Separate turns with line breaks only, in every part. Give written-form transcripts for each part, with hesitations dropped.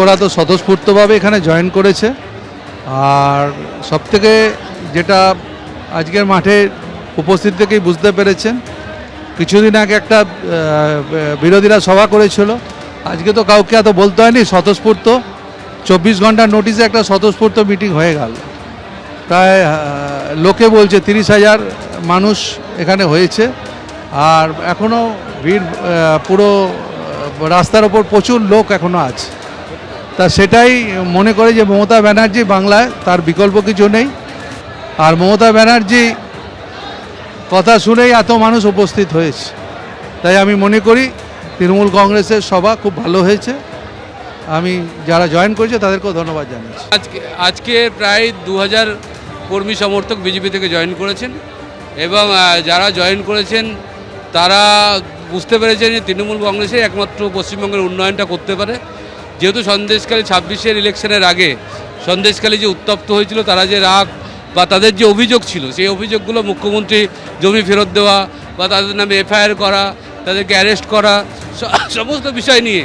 ওরা তো স্বতঃস্ফূর্তভাবে এখানে জয়েন করেছে। আর সবথেকে যেটা আজকের মাঠে উপস্থিত থেকেই বুঝতে পেরেছেন, কিছুদিন আগে একটা বিরোধীরা সভা করেছিল, আজকে তো কাউকে এত বলতে হয়নি, স্বতঃস্ফূর্ত 24 ঘন্টার নোটিশে একটা স্বতঃস্ফূর্ত মিটিং হয়ে গেল। প্রায় লোকে বলছে 30,000 মানুষ এখানে হয়েছে। আর এখনও ভিড় পুরো রাস্তার ওপর প্রচুর লোক এখনও আছে। তা সেটাই মনে করে যে মমতা ব্যানার্জি বাংলায় তার বিকল্প কিছু নেই। আর মমতা ব্যানার্জি কথা শুনেই এত মানুষ উপস্থিত হয়েছে। তাই আমি মনে করি তৃণমূল কংগ্রেসের সভা খুব ভালো হয়েছে। আমি যারা জয়েন করেছে তাদেরকেও ধন্যবাদ জানাচ্ছি।
আজকে প্রায় 2000 কর্মী সমর্থক বিজেপি থেকে জয়েন করেছেন এবং যারা জয়েন করেছেন তারা বুঝতে পেরেছেন যে তৃণমূল কংগ্রেসে একমাত্র পশ্চিমবঙ্গের উন্নয়নটা করতে পারে। যেহেতু সন্দেশখালী 26-এর ইলেকশনের আগে সন্দেশখালী যে উত্তপ্ত হয়েছিল, তারা যে রাগ বা তাদের যে অভিযোগ ছিল, সেই অভিযোগগুলো মুখ্যমন্ত্রী জমি ফেরত দেওয়া বা তাদের নামে এফআইআর করা, তাদেরকে অ্যারেস্ট করা, সমস্ত বিষয় নিয়ে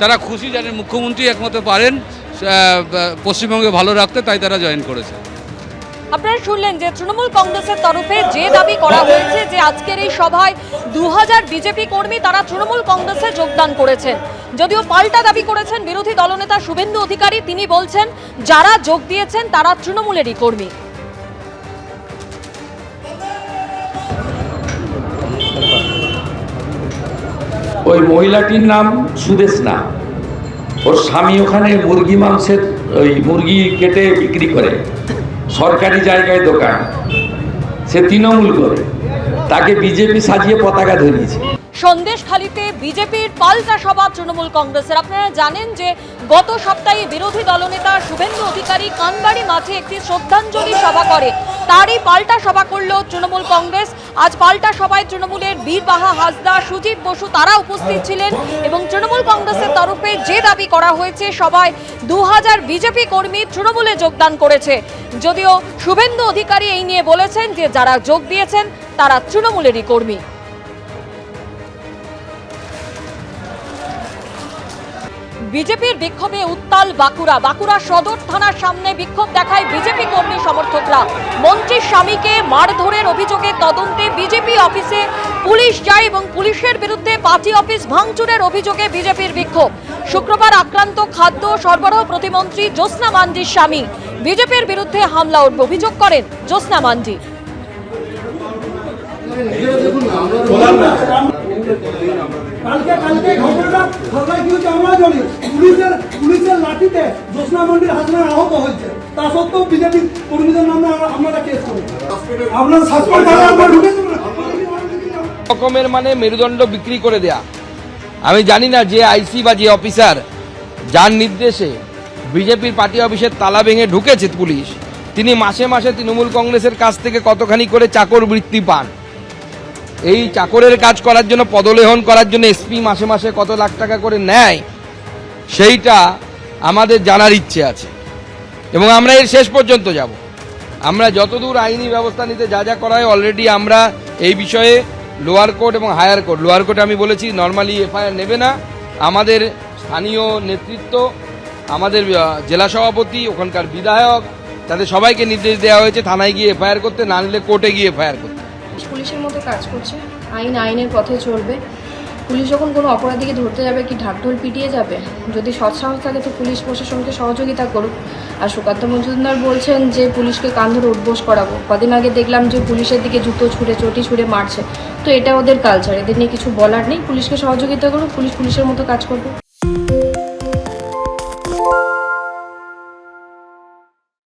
তারা খুশি, জানেন মুখ্যমন্ত্রী একমাত্র পারেন পশ্চিমবঙ্গে ভালো রাখতে, তাই তারা জয়েন করেছে।
আপনারা শুনলেন যে তৃণমূল কংগ্রেসের তরফে যে দাবি করা হয়েছে যে আজকের এই সভায় 2000 বিজেপি কর্মী তারা তৃণমূল কংগ্রেসে যোগদান করেছেন। যদিও পাল্টা দাবি করেছেন বিরোধী দলনেতা শুভেন্দু অধিকারী, তিনি বলছেন যারা যোগ দিয়েছেন তারা তৃণমূলেরই কর্মী।
ওই মহিলাটির নাম সুদেশনা, ওর স্বামী ওখানে মুরগি মাংসের ওই মুরগি কেটে বিক্রি করে, সরকারি জায়গায় দোকান, সে তৃণমূল করে, তাকে বিজেপি সাজিয়ে পতাকা ধরিয়েছে।
সন্দেশখালীতে বিজেপির পাল্টা সভা তৃণমূল কংগ্রেসের। আপনারা জানেন যে গত সপ্তাহে বিরোধী দলনেতা শুভেন্দু অধিকারী কানবাড়ি মাঠে একটি শ্রদ্ধাঞ্জলি সভা করে, তারই পাল্টা সভা করল তৃণমূল কংগ্রেস। আজ পাল্টা সভায় তৃণমূলের বীরবাহা হাসদা, সুজিত বসু তারা উপস্থিত ছিলেন এবং তৃণমূল কংগ্রেসের তরফে যে দাবি করা হয়েছে সভায় 2000 বিজেপি কর্মী তৃণমূলে যোগদান করেছে। যদিও শুভেন্দু অধিকারী এই নিয়ে বলেছেন যে যারা যোগ দিয়েছেন তারা তৃণমূলেরই কর্মী। বিজেপির বিক্ষোভে উত্তাল বাঁকুড়া সদর থানার সামনে বিক্ষোভ দেখায় বিজেপি কর্মী সমর্থকরা। মন্ত্রীর স্বামীকে মারধরের অভিযোগে তদন্তে বিজেপি অফিসে পুলিশ যায় এবং পুলিশের বিরুদ্ধে পার্টি অফিস ভাঙচুরের অভিযোগে বিজেপির বিক্ষোভ। শুক্রবার আক্রান্ত খাদ্য সরবরাহ প্রতিমন্ত্রী জ্যোৎস্না মান্ডির স্বামী। বিজেপির বিরুদ্ধে হামলার অভিযোগ করেন জ্যোৎস্না মান্ডি।
কালকে ঘটনাটা সবাই কি হচ্ছে আমরা জানি, পুলিশের লাঠিতে জ্যোৎস্না মন্ডির হাজবেন্ড আহত হয়েছে, তা সত্ত্বেও বিজেপি কর্মীদের নামে আমরা কেস করেছি। আপনার
রকমের মানে মেরুদণ্ড বিক্রি করে দেয়া। আমি জানি না যে আইসি বা যে অফিসার যার নির্দেশে বিজেপির পার্টি অফিসের তালা ভেঙে ঢুকেছে পুলিশ, তিনি মাসে মাসে তৃণমূল কংগ্রেসের কাছ থেকে কতখানি করে চাকর বৃত্তি পান। এই চাকরের কাজ করার জন্য, পদলেহন করার জন্য এসপি মাসে মাসে কত লাখ টাকা করে নেয়, সেইটা আমাদের জানার ইচ্ছে আছে এবং আমরা এর শেষ পর্যন্ত যাব। আমরা যতদূর আইনি ব্যবস্থা নিতে যা যা করা হয় অলরেডি আমরা এই বিষয়ে লোয়ার কোর্ট এবং হায়ার কোর্ট, লোয়ার কোর্টে আমি বলেছি নর্মালি এফআইআর নেবে না, আমাদের স্থানীয় নেতৃত্ব, আমাদের জেলা সভাপতি, ওখানকার বিধায়ক, তাদের সবাইকে নির্দেশ দেওয়া হয়েছে থানায় গিয়ে এফআইআর করতে, না নিলে কোর্টে গিয়ে এফআইআর করতে।
পুলিশের মতো কাজ করছে, আইনের পথে চলবে। পুলিশ যখন কোনো অপরাধীকে ধরতে যাবে কি ঢাকঢোল পিটিয়ে যাবে? যদি সৎসাহস থাকে তো পুলিশ প্রশাসনকে সহযোগিতা করুক। আর সুকান্ত মজুমদার বলছেন যে পুলিশকে কান ধরে উঠবোস করাবো। কদিন আগে দেখলাম যে পুলিশের দিকে জুতো ছুঁড়ে চটি ছুঁড়ে মারছে। তো এটা ওদের কালচার, এদের নিয়ে কিছু বলার নেই। পুলিশকে সহযোগিতা করুক, পুলিশের মতো কাজ করবে।